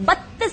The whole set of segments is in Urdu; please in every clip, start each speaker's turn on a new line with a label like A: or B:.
A: 32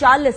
A: 40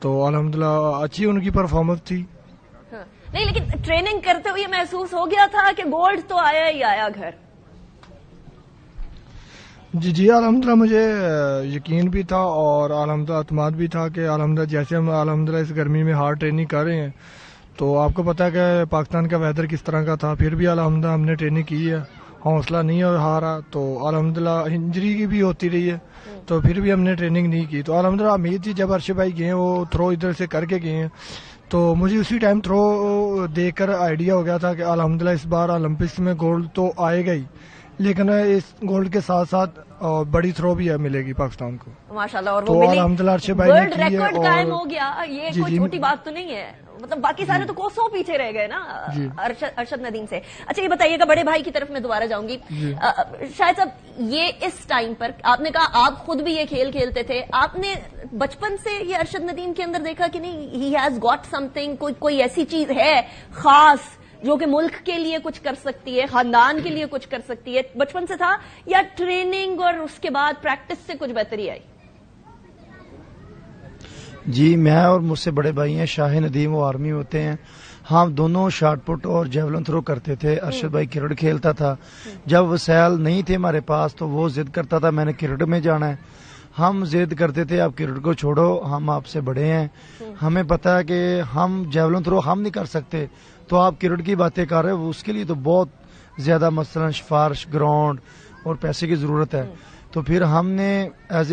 B: تو الحمدللہ اچھی ان کی پرفارمنس تھی.
A: نہیں لیکن ٹریننگ کرتے ہوئے محسوس ہو گیا تھا کہ گولڈ تو آیا ہی آیا گھر.
B: جی الحمدللہ مجھے یقین بھی تھا اور الحمدللہ اعتماد بھی تھا کہ الحمدللہ جیسے ہم الحمدللہ اس گرمی میں ہارڈ ٹریننگ کر رہے ہیں. تو آپ کو پتا ہے کہ پاکستان کا ویدر کس طرح کا تھا, پھر بھی الحمدللہ ہم نے ٹریننگ کی ہے, حوصلہ نہیں ہارا. تو الحمدللہ انجری کی بھی ہوتی رہی ہے تو پھر بھی ہم نے ٹریننگ نہیں کی. تو الحمدللہ امید تھی جب ارشد بھائی گئے وہ تھرو ادھر سے کر کے گئے ہیں تو مجھے اسی ٹائم تھرو دیکھ کر آئیڈیا ہو گیا تھا کہ الحمدللہ اس بار اولمپکس میں گولڈ تو آئے گا ہی, لیکن اس گولڈ کے ساتھ ساتھ بڑی تھرو بھی ملے گی پاکستان کو
A: ماشاءاللہ. اور
B: تو
A: وہ
B: الحمدللہ ارشد بھائی نے کی ہے
A: ریکارڈ قائم ہو گیا, یہ کوئی چھوٹی بات تو نہیں ہے. مطلب باقی سارے تو کوسوں پیچھے رہ گئے نا ارشد ندیم سے. اچھا یہ بتائیے گا, بڑے بھائی کی طرف میں دوبارہ جاؤں گی. شاید صاحب یہ اس ٹائم پر آپ نے کہا آپ خود بھی یہ کھیل کھیلتے تھے, آپ نے بچپن سے یہ ارشد ندیم کے اندر دیکھا کہ نہیں he has got some thing, کوئی ایسی چیز ہے خاص جو کہ ملک کے لیے کچھ کر سکتی ہے, خاندان کے لیے کچھ کر سکتی ہے, بچپن سے تھا یا ٹریننگ اور اس کے بعد پریکٹس سے کچھ بہتری آئی؟
C: جی میں اور مجھ سے بڑے بھائی ہیں شاہ ندیم, وہ آرمی ہوتے ہیں. ہم دونوں شاٹ پٹ اور جیولن تھرو کرتے تھے. ارشد بھائی کرکٹ کھیلتا تھا, جب وسائل نہیں تھے ہمارے پاس تو وہ ضد کرتا تھا میں نے کرکٹ میں جانا ہے. ہم ضد کرتے تھے اب کرکٹ کو چھوڑو, ہم آپ سے بڑے ہیں, ہمیں پتا ہے کہ ہم جیولن تھرو ہم نہیں کر سکتے تو آپ کرکٹ کی باتیں کر رہے ہو, اس کے لیے تو بہت زیادہ مثلا سفارش گراؤنڈ اور پیسے کی ضرورت ہے. تو پھر ہم نے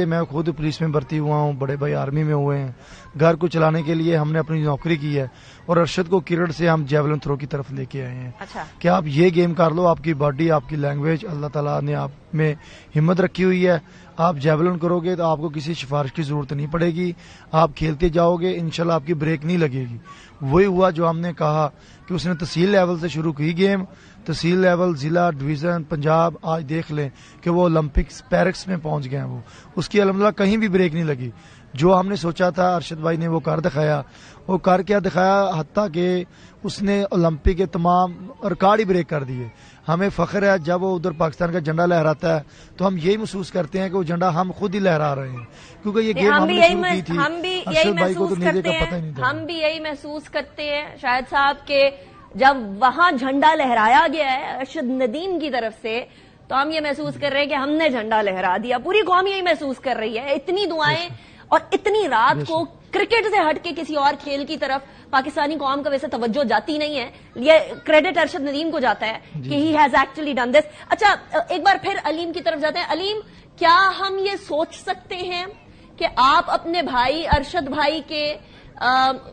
C: میں خود پولیس میں بھرتی ہوا ہوں, بڑے بھائی آرمی میں ہوئے ہیں, گھر کو چلانے کے لیے ہم نے اپنی نوکری کی ہے اور ارشد کو کرکٹ سے ہم جیولن تھرو کی طرف لے کے آئے ہیں.
A: اچھا
C: کہ آپ یہ گیم کر لو, آپ کی باڈی آپ کی لینگویج اللہ تعالیٰ نے آپ میں ہمت رکھی ہوئی ہے, آپ جیولن کرو گے تو آپ کو کسی سفارش کی ضرورت نہیں پڑے گی, آپ کھیلتے جاؤ گے انشاءاللہ آپ کی بریک نہیں لگے گی. وہی ہوا جو ہم نے کہا کہ اس نے تحصیل لیول سے شروع کی گیم, تحصیل لیول ضلع ڈویژن پنجاب, آج دیکھ لیں کہ وہ اولمپکس پیرس میں پہنچ گئے ہیں. وہ اس کی الحمدللہ کہیں بھی بریک نہیں لگی. جو ہم نے سوچا تھا ارشد بھائی نے وہ کر دکھایا. وہ کر کیا دکھایا, حتیٰ کہ اس نے اولمپک کے تمام ریکارڈ ہی بریک کر دیے. ہمیں فخر ہے جب وہ ادھر پاکستان کا جھنڈا لہراتا ہے تو ہم یہی محسوس کرتے ہیں کہ وہ جھنڈا ہم خود ہی لہرا رہے ہیں, کیونکہ یہ گیم ہم نے شروع کی تھی. ارشد بھائی کو تو نیچے کا پتہ ہی نہیں تھا.
A: ہم بھی یہی محسوس کرتے ہیں شاہد صاحب کے جب وہاں جھنڈا لہرایا گیا ہے ارشد ندیم کی طرف سے تو ہم یہ محسوس کر رہے ہیں کہ ہم نے جھنڈا لہرا دیا. پوری قوم یہی محسوس کر رہی ہے. اتنی دعائیں اور اتنی رات کو کرکٹ سے ہٹ کے کسی اور کھیل کی طرف پاکستانی قوم کا ویسے توجہ جاتی نہیں ہے. یہ کریڈٹ ارشد ندیم کو جاتا ہے کہ he has actually done this. اچھا ایک بار پھر علیم کی طرف جاتے ہیں. علیم, کیا ہم یہ سوچ سکتے ہیں کہ آپ اپنے بھائی ارشد بھائی کے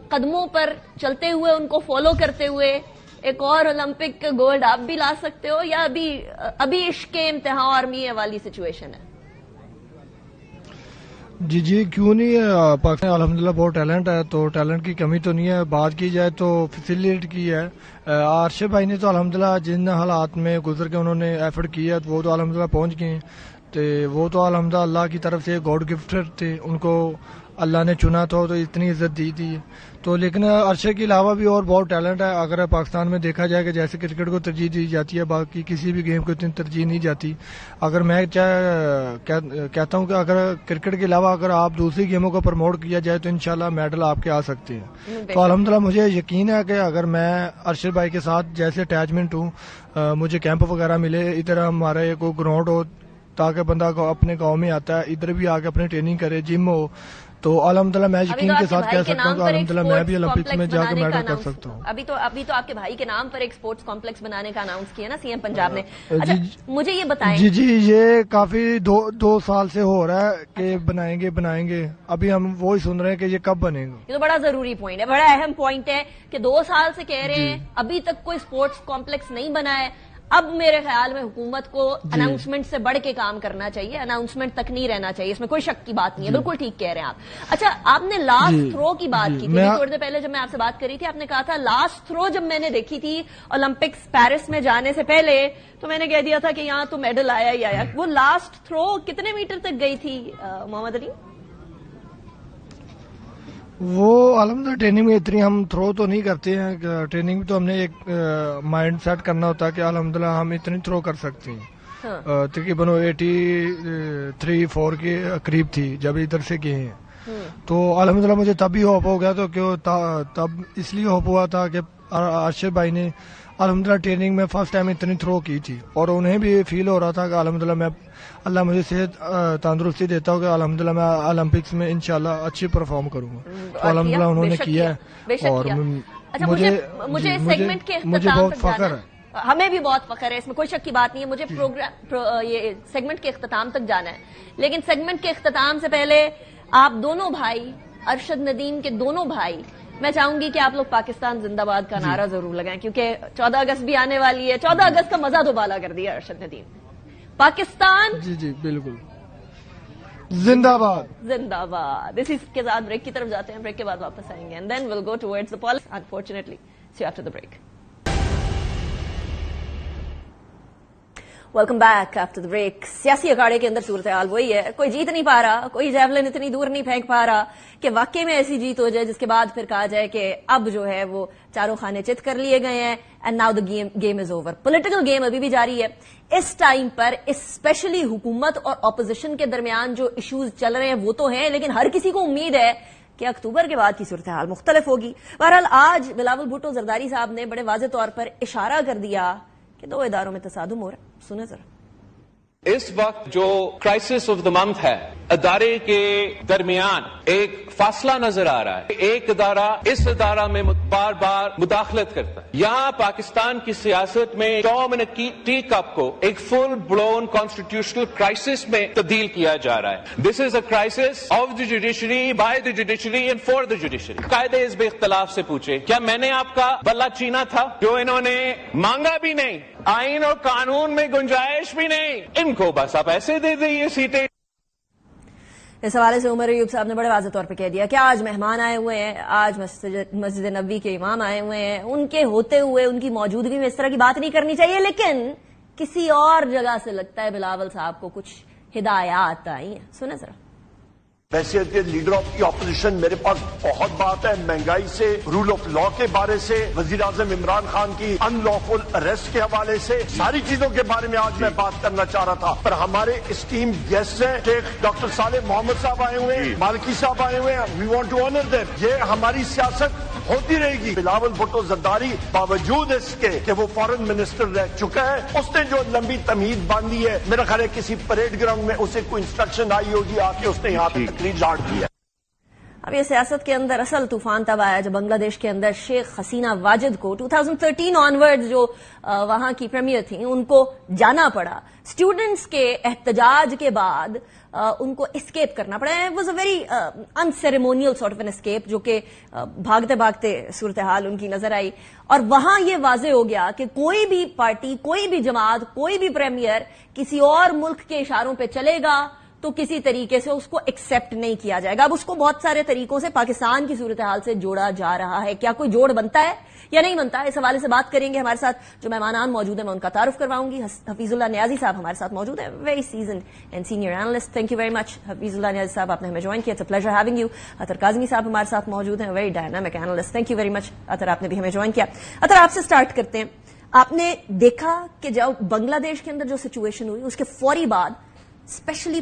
A: قدموں پر چلتے ہوئے, ان کو فالو کرتے ہوئے ایک اور اولمپک گولڈ آپ بھی لا سکتے ہو, یا ابھی عشق امتحان آرمی والی سچویشن ہے؟
B: جی کیوں نہیں, پاکستان الحمدللہ بہت ٹیلنٹ ہے, تو ٹیلنٹ کی کمی تو نہیں ہے. بات کی جائے تو فیسیلیٹ کی ہے. ارشد بھائی نے تو الحمدللہ جن حالات میں گزر کے انہوں نے ایفرٹ کیا وہ تو الحمدللہ پہنچ گئے ہیں. تو وہ تو الحمدللہ اللہ کی طرف سے گاڈ گفٹڈ تھے, ان کو اللہ نے چنا تو اتنی عزت دی تھی. تو لیکن ارشد کے علاوہ بھی اور بہت ٹیلنٹ ہے. اگر پاکستان میں دیکھا جائے کہ جیسے کرکٹ کو ترجیح دی جاتی ہے, باقی کسی بھی گیم کو اتنی ترجیح نہیں جاتی. اگر میں کہتا ہوں کہ اگر کرکٹ کے علاوہ اگر آپ دوسری گیموں کو پروموٹ کیا جائے تو انشاءاللہ میڈل آپ کے آ سکتے ہیں. تو الحمدللہ مجھے یقین ہے کہ اگر میں ارشد بھائی کے ساتھ جیسے اٹیچمنٹ ہوں, مجھے کیمپ وغیرہ ملے, ادھر ہمارے کوئی گراؤنڈ ہو تاکہ بندہ اپنے گاؤں میں آتا ہے, ادھر بھی آ کے اپنی ٹریننگ کرے, جم ہو, تو الحمدللہ میں یقین کے ساتھ کہہ سکتا ہوں کہ الحمدللہ میں بھی اولمپکس میں جا کے میڈل کر سکتا ہوں.
A: ابھی تو آپ کے بھائی کے نام پر ایک سپورٹس کمپلیکس بنانے کا اناؤنس کیا نا سی ایم پنجاب نے. مجھے یہ بتائیں.
B: جی یہ کافی 2 سال سے ہو رہا ہے کہ بنائیں گے. ابھی ہم وہی سن رہے ہیں کہ یہ کب بنے گا.
A: یہ تو بڑا ضروری پوائنٹ ہے, بڑا اہم پوائنٹ ہے کہ 2 سال سے کہہ رہے ہیں ابھی تک کوئی سپورٹس کمپلیکس نہیں بنا ہے. اب میرے خیال میں حکومت کو اناؤنسمنٹ سے بڑھ کے کام کرنا چاہیے, اناؤنسمنٹ تک نہیں رہنا چاہیے, اس میں کوئی شک کی بات نہیں ہے. بالکل ٹھیک کہہ رہے ہیں آپ. اچھا آپ نے لاسٹ تھرو کی بات کی تھی تھوڑی دیر پہلے جب میں آپ سے بات کری تھی, آپ نے کہا تھا لاسٹ تھرو جب میں نے دیکھی تھی اولمپکس پیرس میں جانے سے پہلے تو میں نے کہہ دیا تھا کہ یہاں تو میڈل آیا ہی آیا. وہ لاسٹ تھرو کتنے میٹر تک گئی تھی محمد علی؟
B: وہ الحمدللہ ٹریننگ میں اتنی ہم تھرو تو نہیں کرتے ہیں. ٹریننگ میں تو ہم نے ایک مائنڈ سیٹ کرنا ہوتا ہے کہ الحمدللہ ہم اتنی تھرو کر سکتے ہیں. تقریباً 83-4 کے قریب تھی جب ادھر سے گئے ہیں. تو الحمدللہ مجھے تب بھی ہوپ ہو گیا تو کہ تب اس لیے ہوپ ہوا تھا کہ ارشد بھائی نے الحمدللہ ٹریننگ میں فرسٹ ٹائم اتنی تھرو کی تھی اور انہیں بھی فیل ہو رہا تھا کہ الحمدللہ میں اللہ مجھے صحت تندرستی دیتا ہوں کہ الحمدللہ میں اولمپکس میں انشاءاللہ اچھی پرفارم کروں گا. تو الحمدللہ انہوں نے کیا ہے اور مجھے بہت فخر ہے.
A: ہمیں بھی بہت فخر ہے, اس میں کوئی شک کی بات نہیں ہے. مجھے پروگرام یہ سیگمنٹ کے اختتام تک جانا ہے, لیکن سیگمنٹ کے اختتام سے پہلے آپ دونوں بھائی, ارشد ندیم کے دونوں بھائی, میں چاہوں گی کہ آپ لوگ پاکستان زندہ باد کا نعرہ ضرور لگائیں, کیونکہ 14 اگست بھی آنے والی ہے. 14 اگست کا مزہ تو بالا کر دیا ارشد ندیم. پاکستان
B: جی بالکل زندہ باد,
A: زندہ باد. اسی کے ساتھ بریک کی طرف جاتے ہیں, بریک کے بعد واپس آئیں گے and then will go towards the policy. Unfortunately see after the break. Welcome back after the break. سیاسی اکھاڑے کے اندر صورتحال وہی ہے, کوئی جیت نہیں پا رہا, کوئی جیولن اتنی دور نہیں پھینک پا رہا کہ واقعی میں ایسی جیت ہو جائے جس کے بعد پھر کہا جائے کہ اب جو ہے وہ چاروں خانے چت کر لیے گئے ہیں and now the game is over. Political game ابھی بھی جاری ہے. اس ٹائم پر اسپیشلی حکومت اور اپوزیشن کے درمیان جو ایشوز چل رہے ہیں وہ تو ہیں, لیکن ہر کسی کو امید ہے کہ اکتوبر کے بعد کی صورتحال مختلف ہوگی. بہرحال آج بلاول بھٹو زرداری صاحب نے بڑے واضح طور پر اشارہ کر دیا کہ دو اداروں میں تصادم ہو رہا ہے. سنیں ذرا.
D: اس وقت جو کرائسس آف دا منتھ ہے, ادارے کے درمیان ایک فاصلہ نظر آ رہا ہے. ایک ادارہ اس ادارہ میں بار بار مداخلت کرتا ہے. یہاں پاکستان کی سیاست میں ٹام اینڈ ٹی کپ کو ایک فل بلون کانسٹیٹیوشنل کرائسس میں تبدیل کیا جا رہا ہے. This is a crisis of the judiciary, by the judiciary and for the judiciary. قاعدے اس بے اختلاف سے پوچھے, کیا میں نے آپ کا بلہ چینا تھا جو انہوں نے مانگا بھی نہیں, آئین اور قانون میں گنجائش بھی نہیں, ان کو بس آپ ایسے دے دیں یہ سیٹیں.
A: اس حوالے سے عمر ایوب صاحب نے بڑے واضح طور پہ کہہ دیا کہ آج مہمان آئے ہوئے ہیں, آج مسجد نبوی کے امام آئے ہوئے ہیں, ان کے ہوتے ہوئے ان کی موجودگی میں اس طرح کی بات نہیں کرنی چاہیے. لیکن کسی اور جگہ سے لگتا ہے بلاول صاحب کو کچھ ہدایات آئی ہیں. سنیں ذرا.
E: حیثیت کے لیڈر آف دی اپوزیشن میرے پاس بہت بات ہے, مہنگائی سے, رول آف لا کے بارے سے, وزیر اعظم عمران خان کی ان لافل اریسٹ کے حوالے سے, ساری چیزوں کے بارے میں آج میں بات کرنا چاہ رہا تھا. پر ہمارے اسٹیم گیسٹ ہیں, شیخ ڈاکٹر صالح محمد صاحب آئے ہوئے ہیں, مالکی صاحب آئے ہوئے ہیں. We want to honour them. یہ ہماری سیاست ہوتی رہے گی. بلاول بھٹو زرداری باوجود اس کے کہ وہ فارن منسٹر رہ چکا ہے, اس نے جو لمبی تمہید باندھی ہے, میرا خیال ہے کسی پریڈ گراؤنڈ میں اسے کوئی انسٹرکشن آئی ہوگی, آ کے اس نے یہاں پہ تقریر جھاڑ دی ہے.
A: اب یہ سیاست کے اندر اصل طوفان تب آیا جب بنگلہ دیش کے اندر شیخ حسینہ واجد کو 2013 آنورڈ جو وہاں کی پریمیئر تھیں ان کو جانا پڑا. اسٹوڈنٹس کے احتجاج کے بعد ان کو اسکیپ کرنا پڑا. It was a very unceremonial sort of an escape, جو کہ بھاگتے بھاگتے صورتحال ان کی نظر آئی. اور وہاں یہ واضح ہو گیا کہ کوئی بھی پارٹی, کوئی بھی جماعت, کوئی بھی پریمیئر کسی اور ملک کے اشاروں پہ چلے گا تو کسی طریقے سے اس کو ایکسپٹ نہیں کیا جائے گا. اب اس کو بہت سارے طریقوں سے پاکستان کی صورتحال سے جوڑا جا رہا ہے. کیا کوئی جوڑ بنتا ہے یا نہیں بنتا, اس حوالے سے بات کریں گے. ہمارے ساتھ جو مہمانان موجود ہیں میں ان کا تعارف کرواؤں گی. حفیظ اللہ نیازی صاحب ہمارے ساتھ موجود ہیں, very seasoned and senior analyst. Thank you very much Hafizullah Niazi sahib, آپ نے ہمیں جوائن کیا. It's a pleasure having you. Athar Kazmi sahib ہمارے ساتھ موجود ہیں, very dynamic analyst. Thank you very much Athar, آپ نے بھی ہمیں جوائن کیا. اطہر, آپ سے اسٹارٹ کرتے ہیں. آپ نے دیکھا کہ جب بنگلہ دیش کے اندر جو سچویشن ہوئی اس کے فوری بعد اسپیشلی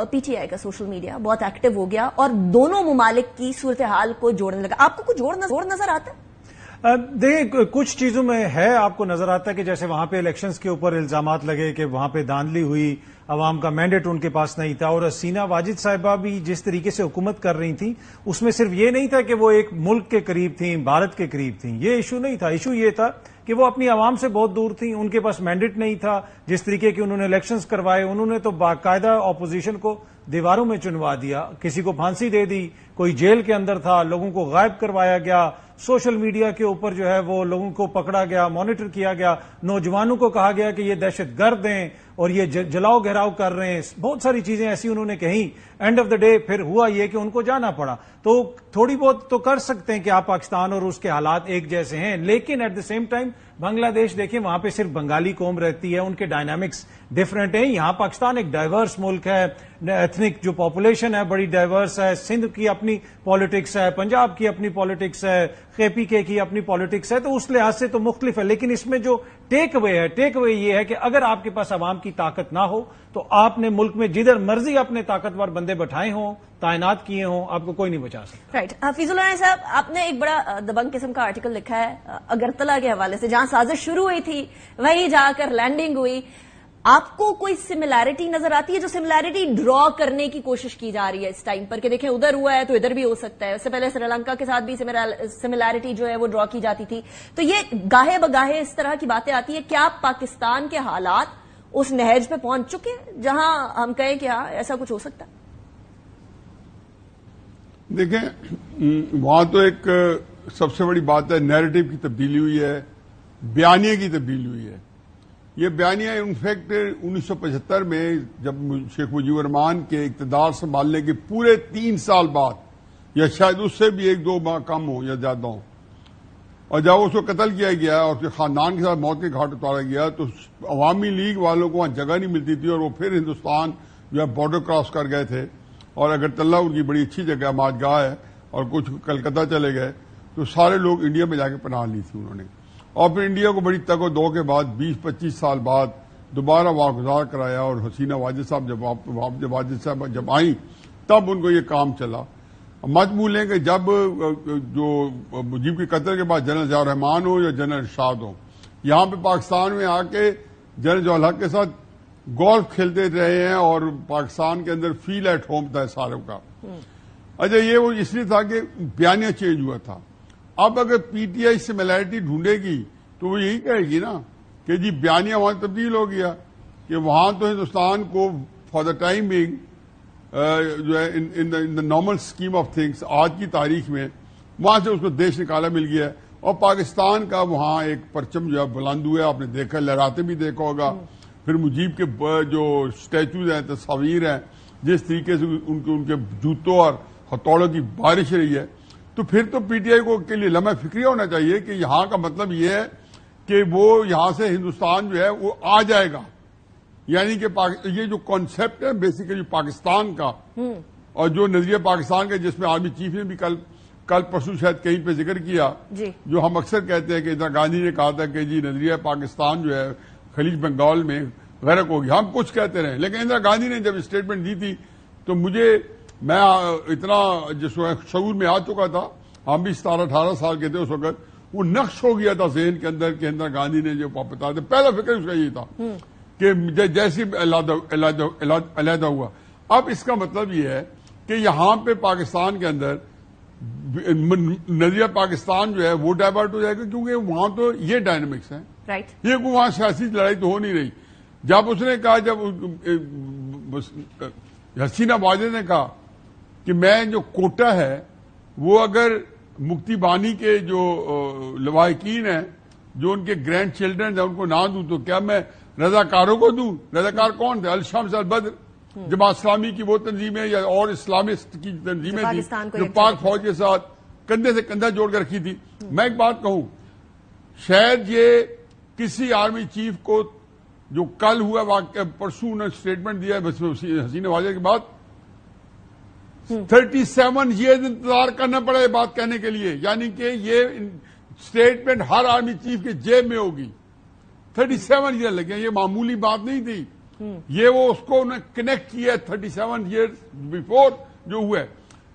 A: پی ٹی آئی کا سوشل میڈیا بہت ایکٹیو ہو گیا اور دونوں ممالک کی صورتحال کو جوڑنے لگا. آپ کو کچھ جوڑ نظر آتا ہے؟
F: دیکھیں, کچھ چیزوں میں ہے, آپ کو نظر آتا ہے کہ جیسے وہاں پہ الیکشنز کے اوپر الزامات لگے کہ وہاں پہ دھاندلی ہوئی, عوام کا مینڈیٹ ان کے پاس نہیں تھا, اور حسینہ واجد صاحبہ بھی جس طریقے سے حکومت کر رہی تھیں اس میں صرف یہ نہیں تھا کہ وہ ایک ملک کے قریب تھیں, بھارت کے قریب تھیں. یہ ایشو نہیں تھا. ایشو یہ تھا کہ وہ اپنی عوام سے بہت دور تھیں, ان کے پاس مینڈیٹ نہیں تھا. جس طریقے کے انہوں نے الیکشنز کروائے, انہوں نے تو باقاعدہ اپوزیشن کو دیواروں میں چنوا دیا, کسی کو پھانسی دے دی, کوئی جیل کے اندر تھا, لوگوں کو غائب کروایا گیا, سوشل میڈیا کے اوپر جو ہے وہ لوگوں کو پکڑا گیا, مانیٹر کیا گیا, نوجوانوں کو کہا گیا کہ یہ دہشت گرد ہیں اور یہ جلاؤ گھیراؤ کر رہے ہیں. بہت ساری چیزیں ایسی انہوں نے کہیں. اینڈ آف دا ڈے پھر ہوا یہ کہ ان کو جانا پڑا. تو تھوڑی بہت تو کر سکتے ہیں کہ آپ پاکستان اور اس کے حالات ایک جیسے ہیں, لیکن ایٹ دا سیم ٹائم بنگلہ دیش دیکھیں, وہاں پہ صرف بنگالی قوم رہتی ہے, ان کے ڈائنامکس ڈفرینٹ ہیں. یہاں پاکستان ایک ڈائیورس ملک ہے, ایتھنک جو پاپولیشن ہے بڑی ڈائیورس ہے. سندھ کی اپنی پالیٹکس ہے, پنجاب کی اپنی پالیٹکس ہے, پی کے کی اپنی پالیٹکس ہے, تو اس لحاظ سے تو مختلف ہے. لیکن اس میں جو ٹیک اوے یہ ہے کہ اگر آپ کے پاس عوام کی طاقت نہ ہو تو آپ نے ملک میں جدھر مرضی اپنے طاقتور بندے بٹھائے ہوں, تعینات کیے ہوں، آپ کو کوئی نہیں بچا سکتا.
A: رائٹ. حفیظ اللہ صاحب، آپ نے ایک بڑا دبنگ قسم کا آرٹیکل لکھا ہے اگرتلہ کے حوالے سے، جہاں سازش شروع ہوئی تھی وہیں جا کر لینڈنگ ہوئی. آپ کو کوئی سملیرٹی نظر آتی ہے جو سملیرٹی ڈرا کرنے کی کوشش کی جا رہی ہے اس ٹائم پر، کہ دیکھیں ادھر ہوا ہے تو ادھر بھی ہو سکتا ہے؟ اس سے پہلے سری لنکا کے ساتھ بھی سملیرٹی جو ہے وہ ڈرا کی جاتی تھی. تو یہ گاہے بگاہے اس طرح کی باتیں آتی ہیں. کیا پاکستان کے حالات اس نہج پہ پہنچ چکے ہیں جہاں ہم کہیں کہ ہاں ایسا کچھ ہو سکتا ہے؟
G: دیکھیں، وہاں تو ایک سب سے بڑی بات ہے نیریٹو کی تبدیلی ہوئی ہے، بیانیے کی تبدیلی ہوئی ہے. یہ بیانیہ انفیکٹ 1975 میں جب شیخ مجیب الرحمان کے اقتدار سنبھالنے کے پورے 3 سال بعد، یا شاید اس سے بھی 1-2 ماہ کم ہو یا زیادہ ہو، اور جب اس کو قتل کیا گیا اور اس کے خاندان کے ساتھ موت کے گھاٹ اتارا گیا، تو عوامی لیگ والوں کو وہاں جگہ نہیں ملتی تھی اور وہ پھر ہندوستان جو ہے بارڈر کراس کر گئے تھے. اور اگرتلہ ان کی بڑی اچھی جگہ ماج گاہ ہے، اور کچھ کلکتہ چلے گئے، تو سارے لوگ انڈیا میں جا کے پناہ لی تھی انہوں نے. اور پھر انڈیا کو بڑی تگ و دو کے بعد 20-25 سال بعد دوبارہ واگزار کرایا، اور حسینہ واجد صاحب جب آئیں تب ان کو یہ کام چلا. مت بھولیں کہ جب جو مجیب کے قتل کے بعد جنرل ضیاء الرحمان ہو یا جنرل ارشاد ہو، یہاں پہ پاکستان میں آ کے جنرل ضیاء الحق کے ساتھ گولف کھیلتے رہے ہیں، اور پاکستان کے اندر فیل ایٹ ہوم تھا ساروں کا. اچھا، یہ وہ اس لیے تھا کہ بیانیہ چینج ہوا تھا. اب اگر پی ٹی آئی سملیرٹی ڈھونڈے گی تو وہ یہی کہے گی نا کہ جی بیانیہ وہاں تبدیل ہو گیا، کہ وہاں تو ہندوستان کو فار دا ٹائم بینگ جو ہے in the normal scheme of things آج کی تاریخ میں وہاں سے اس کو دیش نکالا مل گیا ہے، اور پاکستان کا وہاں ایک پرچم جو ہے بلند ہوا ہے. آپ نے دیکھا، لہراتے بھی دیکھا ہوگا. پھر مجیب کے جو اسٹیچوز ہیں، تصاویر ہیں، جس طریقے سے ان کے جوتوں اور ہتھوڑوں کی بارش رہی ہے، تو پھر تو پی ٹی آئی کو کے لیے لمحہ فکریہ ہونا چاہیے کہ یہاں کا مطلب یہ ہے کہ وہ یہاں سے ہندوستان جو ہے وہ آ جائے گا. یعنی کہ یہ جو کانسیپٹ ہے بیسیکلی پاکستان کا، اور جو نظریہ پاکستان کا، جس میں آرمی چیف نے بھی کل پرسوں شاید کہیں پہ ذکر کیا، جو ہم اکثر کہتے ہیں کہ اندرا گاندھی نے کہا تھا کہ جی نظریہ پاکستان جو ہے خلیج بنگال میں غرق ہوگی. ہم کچھ کہتے رہے، لیکن اندرا گاندھی نے جب اسٹیٹمنٹ دی تھی تو میں اتنا جس وقت شعور میں آ چکا تھا، ہم بھی 17-18 سال کے تھے اس وقت، وہ نقش ہو گیا تھا ذہن کے اندر کہ اندرا گاندھی نے جو بتایا تھا، پہلا فکر اس کا یہ تھا کہ جیسے علیحدہ ہوا. اب اس کا مطلب یہ ہے کہ یہاں پہ پاکستان کے اندر نظریہ پاکستان جو ہے وہ ڈائیورٹ ہو جائے گا، کیونکہ وہاں تو یہ ڈائنامکس ہیں. یہ وہاں سیاسی لڑائی تو ہو نہیں رہی. جب اس نے کہا، جب حسینہ واجد نے کہا کہ میں جو کوٹا ہے وہ اگر مکتی بانی کے جو لواحقین ہیں، جو ان کے گرینڈ چلڈرن ہیں، ان کو نہ دوں تو کیا میں رضاکاروں کو دوں؟ رضاکار کون تھے؟ الشمس البدر، جماعت اسلامی کی وہ تنظیمیں یا اور اسلامسٹ کی تنظیمیں تھیں جو پاک فوج کے ساتھ کندھے سے کندھا جوڑ کر رکھی تھی. میں ایک بات کہوں، شاید یہ کسی آرمی چیف کو جو کل ہوا واقعہ، پرسوں نے اسٹیٹمنٹ دیا ہے حسینہ واجد کے بعد، 37 ایئرز انتظار کرنا پڑا یہ بات کہنے کے لیے. یعنی کہ یہ اسٹیٹمنٹ ہر آرمی چیف کے جیب میں ہوگی. 37 ایئر لگے، یہ معمولی بات نہیں تھی. یہ وہ اس کو انہیں کنیکٹ کیا 37 ایئرز بیفور جو ہوا ہے.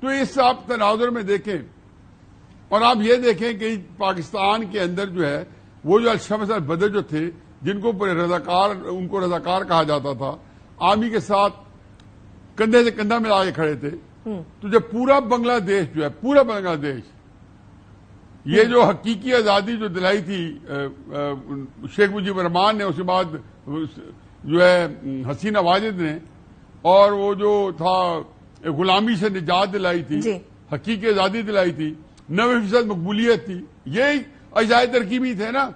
G: تو اس آپ تناظر میں دیکھیں، اور آپ یہ دیکھیں کہ پاکستان کے اندر جو ہے وہ جو الشمس البدر جو تھے، جن کو ان کو رضاکار کہا جاتا تھا، آرمی کے ساتھ کندھے سے کندھا ملا کے کھڑے تھے. تو جب پورا بنگلہ دیش جو ہے، پورا بنگلہ دیش، یہ جو حقیقی آزادی جو دلائی تھی شیخ مجیب الرحمان نے، اس کے بعد جو ہے حسینہ واجد نے، اور وہ جو تھا غلامی سے نجات دلائی تھی، حقیقی آزادی دلائی تھی، 90% مقبولیت تھی، یہ اجزائے ترکیبی تھے نا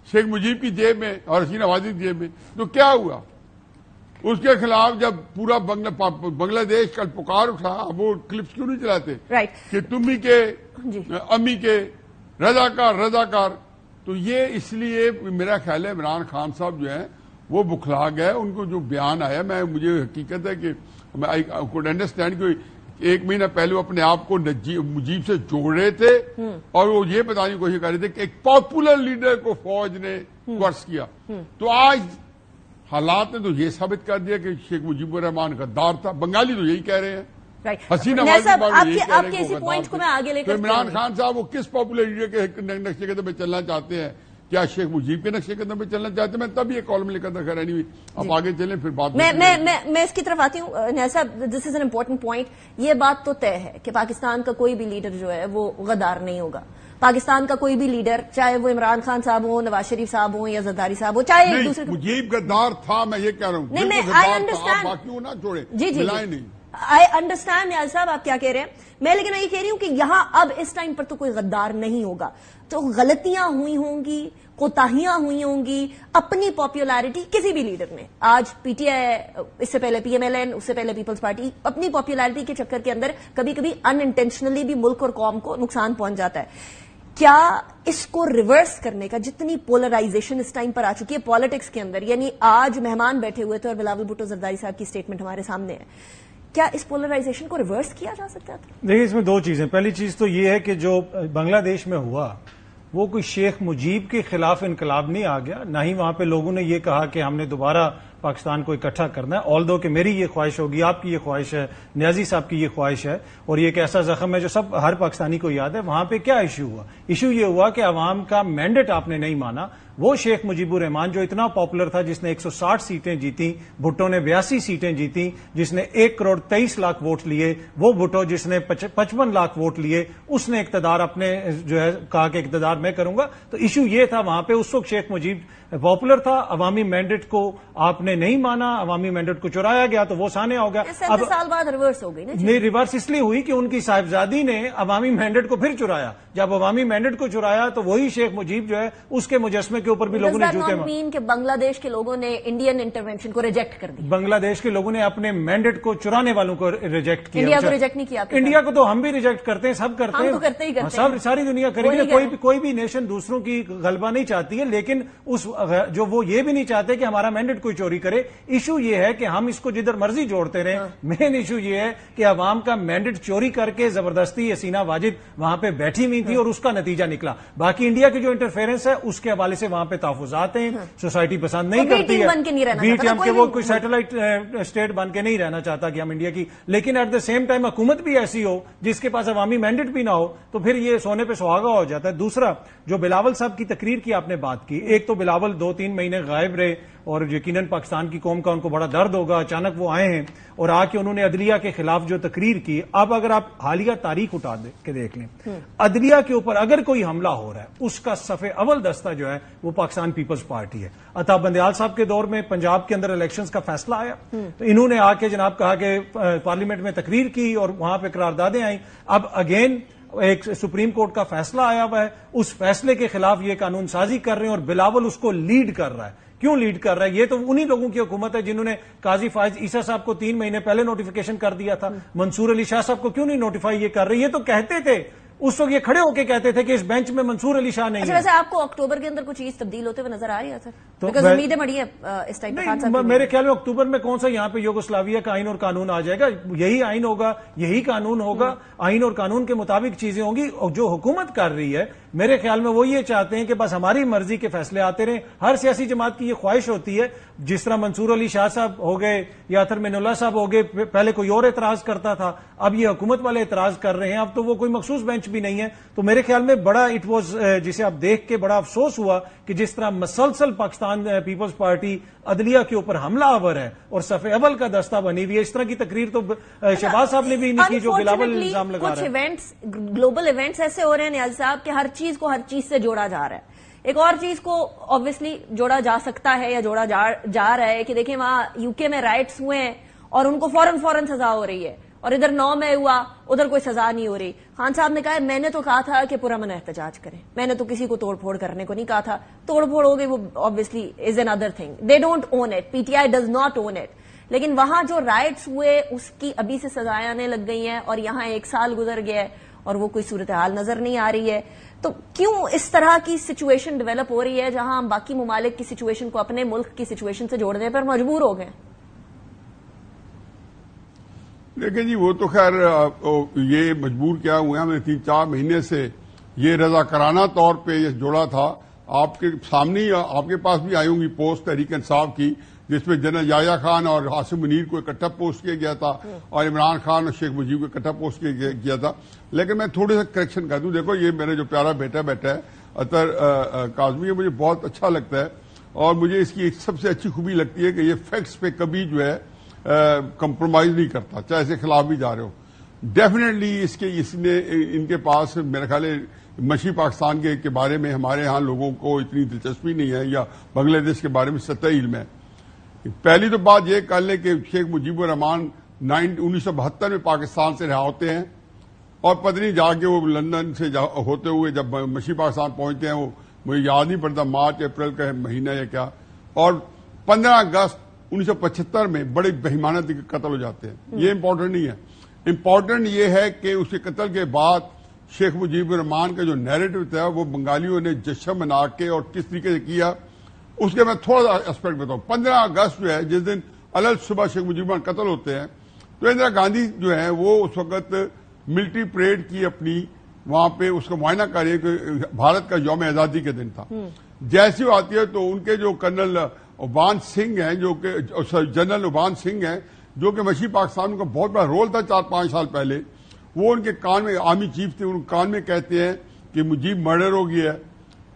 G: شیخ مجیب کی جیب میں اور حسینہ واجد کی جیب میں. تو کیا ہوا؟ اس کے خلاف جب پورا بنگلہ دیش کل پکار اٹھا، اب وہ کلپس کیوں نہیں چلاتے کہ تم ہی کے امی کے رضاکار. تو یہ اس لیے میرا خیال ہے عمران خان صاحب جو ہیں وہ بکھلا گئے. ان کو جو بیان آیا، مجھے حقیقت ہے کہ آئی کوڈ انڈرسٹینڈ کہ 1 مہینہ پہلے وہ اپنے آپ کو مجیب سے جوڑ رہے تھے، اور وہ یہ بتانے کی کوشش کر رہے تھے کہ ایک پاپولر لیڈر کو فوج نے کورس کیا. تو آج حالات نے تو یہ ثابت کر دیا کہ شیخ مجیب الرحمان غدار تھا. بنگالی تو یہی کہہ رہے ہیں حسینہ
A: آپ کے اسی پوائنٹ کو میں آگے لے کر
G: عمران خان صاحب وہ کس پاپولرٹی کے نقشے قدم پہ چلنا چاہتے ہیں؟ کیا شیخ مجیب کے نقشے قدم پہ چلنا چاہتے ہیں؟ میں تب یہ کالم لکھا تھا. خیر اینی اب آگے چلیں پھر بات.
A: میں اس کی طرف آتی ہوں. نیسا دس از این امپورٹنٹ پوائنٹ. یہ بات تو طے ہے کہ پاکستان کا کوئی بھی لیڈر جو ہے وہ غدار نہیں ہوگا. پاکستان کا کوئی بھی لیڈر, چاہے وہ عمران خان صاحب ہوں, نواز شریف صاحب ہوں یا زرداری صاحب ہوں, چاہے ایک دوسرے
G: مجیب غدار تھا, میں یہ کہہ رہا ہوں.
A: نہیں, آئی انڈرسٹینڈ.
G: باقیوں نہ چھوڑے,
A: جی آئی انڈرسٹینڈ نیاز صاحب آپ کیا کہہ رہے ہیں. میں لیکن یہ کہہ رہی ہوں کہ یہاں اب اس ٹائم پر تو کوئی غدار نہیں ہوگا. تو غلطیاں ہوئی ہوں گی, کوتاہیاں ہوئی ہوں گی, اپنی پاپولیرٹی کسی بھی لیڈر نے, آج پی ٹی آئی, اس سے پہلے پی ایم ایل این, اس سے پہلے پیپلز پارٹی, اپنی پاپولیرٹی کے چکر کے اندر کبھی کبھی ان انٹینشنلی بھی ملک اور قوم کو نقصان پہنچ جاتا ہے. کیا اس کو ریورس کرنے کا, جتنی پولرائزیشن اس ٹائم پر آ چکی ہے پالیٹکس کے اندر, یعنی آج مہمان بیٹھے ہوئے تھے اور بلاول بھٹو زرداری صاحب کی اسٹیٹمنٹ ہمارے سامنے ہے, کیا اس پولرائزیشن کو ریورس کیا جا سکتا ہے؟
F: دیکھیے اس میں دو چیزیں. پہلی چیز تو یہ ہے کہ جو بنگلہ دیش میں ہوا وہ کوئی شیخ مجیب کے خلاف انقلاب نہیں آ گیا, نہ ہی وہاں پہ لوگوں نے یہ کہا کہ ہم نے دوبارہ پاکستان کو اکٹھا کرنا ہے. آلدو کہ میری یہ خواہش ہوگی, آپ کی یہ خواہش ہے, نیازی صاحب کی یہ خواہش ہے, اور یہ ایک ایسا زخم ہے جو سب ہر پاکستانی کو یاد ہے. وہاں پہ کیا ایشو ہوا؟ ایشو یہ ہوا کہ عوام کا مینڈیٹ آپ نے نہیں مانا. وہ شیخ مجیب الرحمان جو اتنا پاپولر تھا, جس نے 160 سیٹیں جیتی, بھٹو نے 82 سیٹیں جیتی, جس نے 1,23,00,000 ووٹ لیے, وہ بھٹو جس نے 55 لاکھ ووٹ لیے, اس نے اقتدار اپنے جو ہے کہا کہ اقتدار میں کروں گا. تو ایشو یہ تھا وہاں پہ اس وقت شیخ مجیب پاپولر تھا, عوامی مینڈیٹ کو آپ نے نہیں مانا, عوامی مینڈیٹ کو چرایا گیا تو وہ سانحہ ہو گیا.
A: اب سال بعد ریورس ہو گئی
F: نہیں, ریورس اس لیے ہوئی کہ ان کی صاحبزادی نے عوامی مینڈیٹ کو پھر چرایا. جب عوامی مینڈیٹ کو چرایا تو وہی شیخ مجیب جو ہے اس کے مجسمے کے اوپر بھی لوگوں نے جوتے مارے.
A: کہ بنگلہ دیش کے لوگوں نے انڈین انٹرونشن کو ریجیکٹ کر دیا.
F: بنگلہ دیش کے لوگوں نے اپنے مینڈیٹ کو چرانے والوں کو ریجیکٹ کیا.
A: انڈیا کو ریجیکٹ نہیں کیا.
F: انڈیا کو تو ہم بھی ریجیکٹ کرتے ہیں, سب کرتے ہیں,
A: ہم تو کرتے ہی کرتے ہیں,
F: ساری دنیا کریں گے. کوئی بھی نیشن دوسروں کی غلبہ نہیں چاہتی ہے, لیکن اس جو وہ یہ بھی نہیں چاہتے کہ ہمارا مینڈیٹ کوئی چوری کرے. ایشو یہ ہے کہ ہم اس کو جدھر مرضی جوڑتے رہیں. مین ایشو یہ ہے کہ عوام کا مینڈیٹ چوری کر کے زبردستی حسینہ واجد وہاں پہ بیٹھی ہوئی تھی اور اس کا نتیجہ نکلا. باقی انڈیا کی جو انٹرفیئرنس ہے اس کے حوالے سے وہاں پہ تحفظات ہیں, سوسائٹی پسند نہیں کرتی ہے, بی ٹی ایم کے وہ کوئی سیٹلائٹ اسٹیٹ بن کے نہیں رہنا چاہتا کہ ہم انڈیا کی, لیکن ایٹ دا سیم ٹائم حکومت بھی ایسی ہو جس کے پاس عوامی مینڈیٹ بھی نہ ہو تو پھر یہ سونے پہ سہاگا ہو جاتا ہے. دوسرا جو بلاول صاحب کی تقریر کی آپ نے بات کی, ایک تو بلاول 2-3 مہینے غائب رہے اور یقیناً پاکستان کی قوم کا ان کو بڑا درد ہوگا, اچانک وہ آئے ہیں اور آ کے انہوں نے عدلیہ کے خلاف جو تقریر کی. اب اگر آپ حالیہ تاریخ اٹھا کے دیکھ لیں, عدلیہ کے اوپر اگر کوئی حملہ ہو رہا ہے اس کا صف اول دستہ جو ہے وہ پاکستان پیپلز پارٹی ہے. عطا بندیال صاحب کے دور میں پنجاب کے اندر الیکشنز کا فیصلہ آیا تو انہوں نے آ کے جناب کہا کہ پارلیمنٹ میں تقریر کی اور وہاں پہ قراردادیں آئیں. اب اگین ایک سپریم کورٹ کا فیصلہ آیا ہوا ہے, اس فیصلے کے خلاف یہ قانون سازی کر رہے ہیں اور بلاول اس کو لیڈ کر رہا ہے. کیوں لیڈ کر رہا ہے؟ یہ تو انہی لوگوں کی حکومت ہے جنہوں نے قاضی فائز عیسیٰ صاحب کو 3 مہینے پہلے نوٹیفیکیشن کر دیا تھا. منصور علی شاہ صاحب کو کیوں نہیں نوٹیفائی یہ کر رہے؟ یہ تو کہتے تھے اس وقت, یہ کھڑے ہو کے کہتے تھے کہ اس بینچ میں منصور علی شاہ نہیں ہے.
A: ویسے آپ کو اکتوبر کے اندر کچھ چیز تبدیل ہوتے ہوئے نظر آ رہی ہے سر؟ تو امیدیں بڑی ہیں اس ٹائم پہ.
F: میرے خیال میں اکتوبر میں کون سا یہاں پہ یوگوسلاویہ کا آئین اور قانون آ جائے گا؟ یہی آئین ہوگا, یہی قانون ہوگا, آئین اور قانون کے مطابق چیزیں ہوں گی. اور جو حکومت کر رہی ہے میرے خیال میں وہ یہ چاہتے ہیں کہ بس ہماری مرضی کے فیصلے آتے رہیں. ہر سیاسی جماعت کی یہ خواہش ہوتی ہے, جس طرح منصور علی شاہ صاحب ہو گئے یا اطہر مین اللہ صاحب ہو گئے, پہلے کوئی اور اعتراض کرتا تھا, اب یہ حکومت والے اعتراض کر رہے ہیں. اب تو وہ کوئی مخصوص بینچ بھی نہیں ہے. تو میرے خیال میں بڑا اٹ واز, جسے آپ دیکھ کے بڑا افسوس ہوا کہ جس طرح مسلسل پاکستان پیپلز پارٹی عدلیہ کے اوپر حملہ آور ہے اور صف اول کا دستہ بنی ہوئی ہے. اس طرح کی تقریر تو شہباز صاحب نے بھی نہیں کی جو بلاول الزام لگا رہا ہے.
A: کچھ ایونٹس, گلوبل ایونٹس ایسے ہو رہے ہیں نیاز صاحب کہ ہر چیز کو ہر چیز سے جوڑا جا رہا ہے. ایک اور چیز کو آبویسلی جوڑا جا سکتا ہے یا جوڑا جا رہا ہے کہ دیکھیں وہاں یو کے میں رائٹس ہوئے ہیں اور ان کو فوراً سزا ہو رہی ہے, اور ادھر 9 میں ہوا, ادھر کوئی سزا نہیں ہو رہی. خان صاحب نے کہا میں نے تو کہا تھا کہ پرامن احتجاج کریں, میں نے تو کسی کو توڑ پھوڑ کرنے کو نہیں کہا تھا. توڑ پھوڑ ہو گئی وہ obviously is an other thing, they don't own it, P T I does not own it. لیکن وہاں جو رائٹس ہوئے اس کی ابھی سے سزائیں آنے لگ گئی ہیں اور یہاں 1 سال گزر گیا ہے اور وہ کوئی صورتحال نظر نہیں آ رہی ہے. تو کیوں اس طرح کی سچویشن ڈیولپ ہو رہی ہے جہاں ہم باقی ممالک کی سچویشن کو اپنے ملک کی سچویشن سے جوڑنے پر مجبور ہو گئے؟
G: لیکن جی وہ تو خیر یہ مجبور کیا ہوئے, ہم نے 3-4 مہینے سے یہ رضاکارانہ طور پہ یہ جوڑا تھا. آپ کے سامنے آپ کے پاس بھی آئی ہوں گی پوسٹ تحریک انصاف کی جس میں جنرل یحییٰ خان اور عاصم منیر کو اکٹھا پوسٹ کیا گیا تھا اور عمران خان اور شیخ مجیب کو اکٹھا پوسٹ کیا تھا. لیکن میں تھوڑی سا کریکشن کر دوں. دیکھو یہ میرا جو پیارا بیٹا بیٹھا ہے اطہر کاظمی, یہ مجھے بہت اچھا لگتا ہے اور مجھے اس کی سب سے اچھی خوبی لگتی ہے کہ یہ فیکٹس پہ کبھی جو ہے کمپرومائز نہیں کرتا, چاہے اس کے خلاف بھی جا رہے ہو. ڈیفینیٹلی ان کے پاس میرا خیال ہے مشرقی پاکستان کے بارے میں ہمارے ہاں لوگوں کو اتنی دلچسپی نہیں ہے یا بنگلہ دیش کے بارے میں سطحی علم ہے. پہلی تو بات یہ کر لیں کہ شیخ مجیب الرحمان 1972 میں پاکستان سے رہا ہوتے ہیں اور پتہ نہیں جا کے وہ لندن سے ہوتے ہوئے جب مشرقی پاکستان پہنچتے ہیں, وہ مجھے یاد نہیں پڑتا مارچ اپریل کا مہینہ یا کیا, اور 15 اگست 1975 میں بڑے بہیمانہ قتل ہو جاتے ہیں. یہ امپورٹنٹ نہیں ہے. امپورٹنٹ یہ ہے کہ اس کے قتل کے بعد شیخ مجیب الرحمان کا جو نیریٹو تھا وہ بنگالیوں نے جشن منا کے اور کس طریقے سے کیا, اس کے میں تھوڑا سا اسپیکٹ بتاؤں. 15 اگست جو ہے جس دن الگ صبح شیخ مجیب الرحمان قتل ہوتے ہیں تو اندرا گاندھی جو ہے وہ اس وقت ملٹری پریڈ کی اپنی وہاں پہ اس کا معائنہ کر رہی ہے کہ بھارت کا یوم آزادی کے دن تھا. جیسی وہ آتی ہے تو ان کے جو کرنل اوبان سنگھ ہیں جو کہ جنرل اوبان سنگھ ہیں جو کہ مشرقی پاکستان کا بہت بڑا رول تھا 4-5 سال پہلے, وہ ان کے کان میں آرمی چیف تھے, ان کان میں کہتے ہیں کہ مجیب مرڈر ہو گیا ہے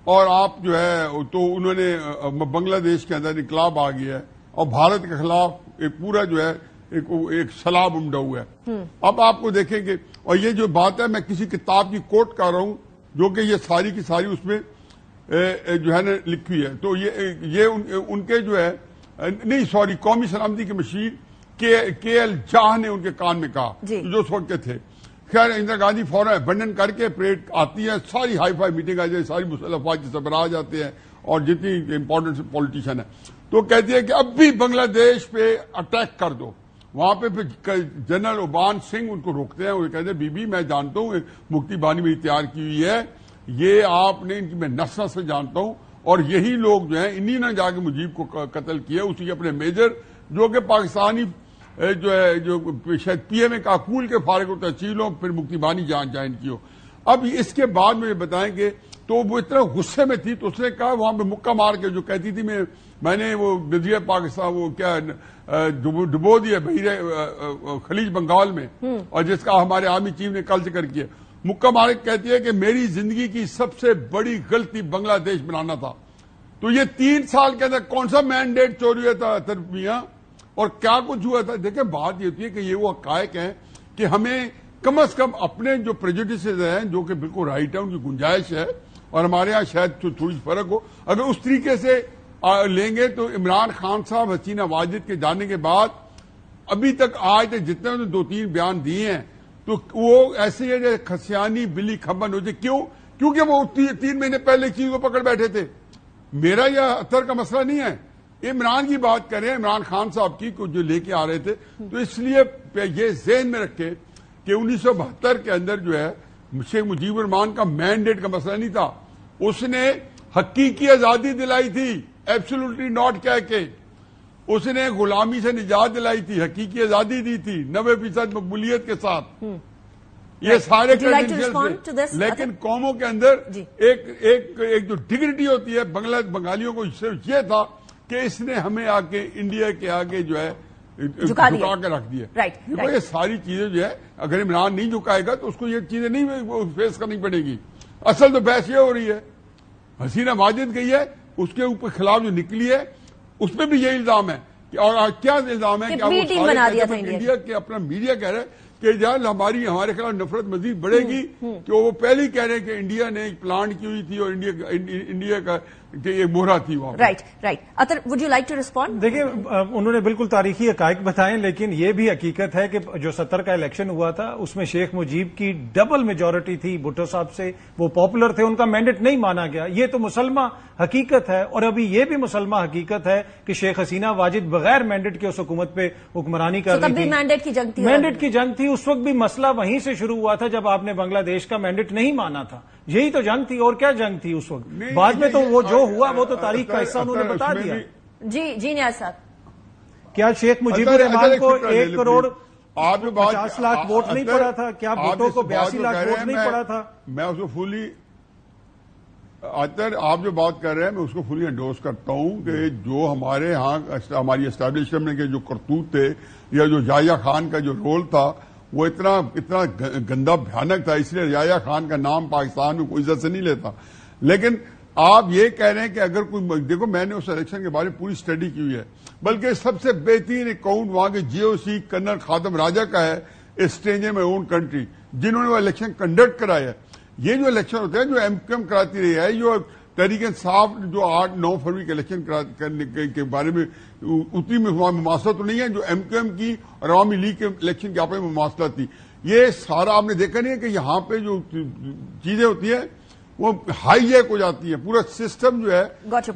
G: اور آپ جو ہے تو انہوں نے بنگلہ دیش کے اندر انقلاب آ گیا ہے اور بھارت کے خلاف ایک پورا جو ہے ایک سلاب امڈا ہوا ہے. اب آپ کو دیکھیں گے, اور یہ جو بات ہے میں کسی کتاب کی کوٹ کر رہا ہوں جو کہ یہ ساری کی ساری اس میں جو ہے نا لکھی ہے, تو یہ ان کے جو ہے نہیں سوری قومی سلامتی کے مشیر کے ایل جاہ نے ان کے کان میں کہا جو اس وقت کے تھے. خیر اندرا گاندھی فوراً ابنڈن کر کے پریڈ آتی ہے, ساری ہائی فائی میٹنگ آ جائے, ساری مسلح افواج کے سربراہ جاتے ہیں اور جتنی امپورٹنٹ پولیٹیشین ہے تو کہتی ہے کہ اب بھی بنگلہ دیش پہ اٹیک کر دو. وہاں پہ پھر جنرل اوبان سنگھ ان کو روکتے ہیں, وہ کہتے ہیں بی بی میں جانتا ہوں مکتی بانی میری تیار کی ہوئی ہے, یہ آپ نے ان کی میں نسل سے جانتا ہوں اور یہی لوگ جو ہیں انہی نے جا کے مجیب کو قتل کیا. اسی کے اپنے میجر جو کہ پاکستانی جو ہے جو شاید پی ایم اے کاکول کے فارغ و تحصیل ہو, پھر مکتی بانی جوائن کی ہو. اب اس کے بعد مجھے بتائیں کہ تو وہ اتنا غصے میں تھی تو اس نے کہا وہاں پہ مکہ مار کے جو کہتی تھی میں نے وہ نظریہ پاکستان وہ کیا ڈبو دیا بحیرہ خلیج بنگال میں, اور جس کا ہمارے آرمی چیف نے کل ذکر کیا. مکہ مار کہتی ہے کہ میری زندگی کی سب سے بڑی غلطی بنگلہ دیش بنانا تھا. تو یہ 3 سال کے اندر کون سا مینڈیٹ چوری ہوا تھا اطہر میاں اور کیا کچھ ہوا تھا. دیکھیں بات یہ ہوتی ہے کہ یہ وہ حقائق ہیں کہ ہمیں کم از کم اپنے جو پریجوڈسز ہیں جو کہ بالکل رائٹ ہے ان کی گنجائش ہے اور ہمارے ہاں شاید تھوڑی فرق ہو, اگر اس طریقے سے لیں گے تو عمران خان صاحب حسینہ واجد کے جانے کے بعد ابھی تک آج تک جتنے 2-3 بیان دیے ہیں تو وہ ایسے ہی ہے کھسیانی بلی کھمبن ہو جائے. کیونکہ وہ 3 مہینے پہلے چیز کو پکڑ بیٹھے تھے. میرا یا اطہر کا مسئلہ نہیں ہے, عمران کی بات کریں, عمران خان صاحب کی جو لے کے آ رہے تھے. تو اس لیے یہ ذہن میں رکھے کہ 1972 کے اندر جو ہے شیخ مجیب الرحمان کا مینڈیٹ کا مسئلہ نہیں تھا, اس نے حقیقی آزادی دلائی تھی, ایبسولوٹلی ناٹ کہہ کے. اس نے غلامی سے نجات دلائی تھی, حقیقی آزادی دی تھی 90% مقبولیت کے ساتھ. یہ سارے لیکن قوموں کے اندر ایک جو ڈگنیٹی ہوتی ہے بنگالیوں کو صرف یہ تھا کہ اس نے ہمیں آ کے انڈیا کے آگے جو ہے جھکا کے رکھ دیا. یہ ساری چیزیں جو ہے اگر عمران نہیں جھکائے گا تو اس کو یہ چیزیں نہیں فیس کرنی پڑے گی. اصل تو بحث یہ ہو رہی ہے, حسینہ واجد گئی ہے, اس کے اوپر خلاف جو نکلی ہے اس پہ بھی یہ الزام ہے اور کیا الزام ہے کہ انڈیا کے اپنا میڈیا کہہ رہا ہے کہ جب ہمارے خلاف نفرت مزید بڑھے گی کہ وہ پہلے ہی کہہ رہے ہیں کہ انڈیا نے ایک پلانٹ کی ہوئی تھی اور انڈیا کا ایک مہرا تھی وہاں.
A: Right. Athar would you like to respond?
F: دیکھیں انہوں نے بالکل تاریخی حقائق بتائے, لیکن یہ بھی حقیقت ہے کہ جو 70 کا الیکشن ہوا تھا اس میں شیخ مجیب کی ڈبل میجورٹی تھی بھٹو صاحب سے, وہ پاپولر تھے, ان کا مینڈیٹ نہیں مانا گیا. یہ تو مسلمہ حقیقت ہے. اور ابھی یہ بھی مسلمہ حقیقت ہے کہ شیخ حسینہ واجد بغیر مینڈیٹ کے اس حکومت پہ حکمرانی کر رہی تھی.
A: مینڈیٹ کی جنگ تھی.
F: اس وقت بھی مسئلہ وہیں سے شروع ہوا تھا جب آپ نے بنگلہ دیش کا مینڈیٹ نہیں مانا تھا. یہی تو جنگ تھی, اور کیا جنگ تھی اس وقت. بعد میں تو وہ جو ہوا وہ تو تاریخ کا حصہ انہوں نے بتا دیا.
A: جی نیاز صاحب,
F: کیا شیخ مجیب الرحمان کو 1 کروڑ 50 لاکھ ووٹ نہیں پڑا تھا؟ کیا بھٹو کو 82 لاکھ ووٹ نہیں پڑا تھا؟
G: میں اس کو اطہر آپ جو بات کر رہے ہیں میں اس کو فلی انڈورس کرتا ہوں کہ جو ہمارے ہاں ہماری اسٹیبلشمنٹ کے جو کرتوت تھے یا جو یحییٰ خان کا جو رول تھا وہ اتنا گندا بھیانک تھا، اس لیے یحییٰ خان کا نام پاکستان میں کوئی عزت سے نہیں لیتا. لیکن آپ یہ کہہ رہے ہیں کہ اگر کوئی دیکھو میں نے اس الیکشن کے بارے میں پوری اسٹڈی کی ہوئی ہے، بلکہ سب سے بہترین اکاؤنٹ وہاں کے جی او سی کرنل خادم راجہ کا ہے اسٹرینجر میں اون کنٹری، جنہوں نے وہ الیکشن کنڈکٹ کرایا ہے. یہ جو الیکشن ہوتے ہیں جو ایم کیو ایم کراتی رہی ہے، جو تحریک انصاف جو 8-9 فروری کے الیکشن کرنے کے بارے میں اتنی مماثلت تو نہیں ہے جو ایم کیو ایم کی اور عوامی لیگ کے الیکشن کی آپس میں مماثلت تھی. یہ سارا آپ نے دیکھا نہیں ہے کہ یہاں پہ جو چیزیں ہوتی ہیں وہ ہائی جیک ہو جاتی ہے، پورا سسٹم جو ہے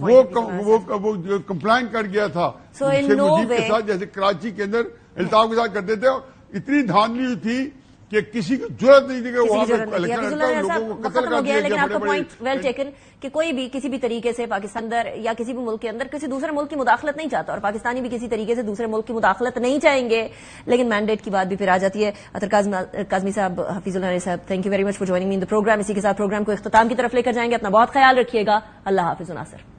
G: وہ کمپلائن کر گیا تھا شیخ مجید کے ساتھ، جیسے کراچی کے اندر الطاف کے ساتھ کرتے تھے، اور اتنی دھاندلی ہوئی تھی کہ کسی کو ضرورت نہیں تھی کہ وہاں پہ الیکشن لوگوں کو قتل کر دیا.
A: لیکن آپ کا پوائنٹ ویل ٹیکن کہ کوئی بھی کسی بھی طریقے سے پاکستان اندر یا کسی بھی ملک کے اندر کسی دوسرے ملک کی مداخلت نہیں چاہتا، اور پاکستانی بھی کسی طریقے سے دوسرے ملک کی مداخلت نہیں چاہیں گے. لیکن مینڈیٹ کی بات بھی پھر آ جاتی ہے. اطہر کاظمی صاحب، حفیظ اللہ صاحب، thank you very much for joining me in the programme. اسی کے ساتھ پروگرام کو اختتام کی طرف لے کر جائیں گے. اپنا بہت خیال رکھیے گا. اللہ حافظ. ناصر.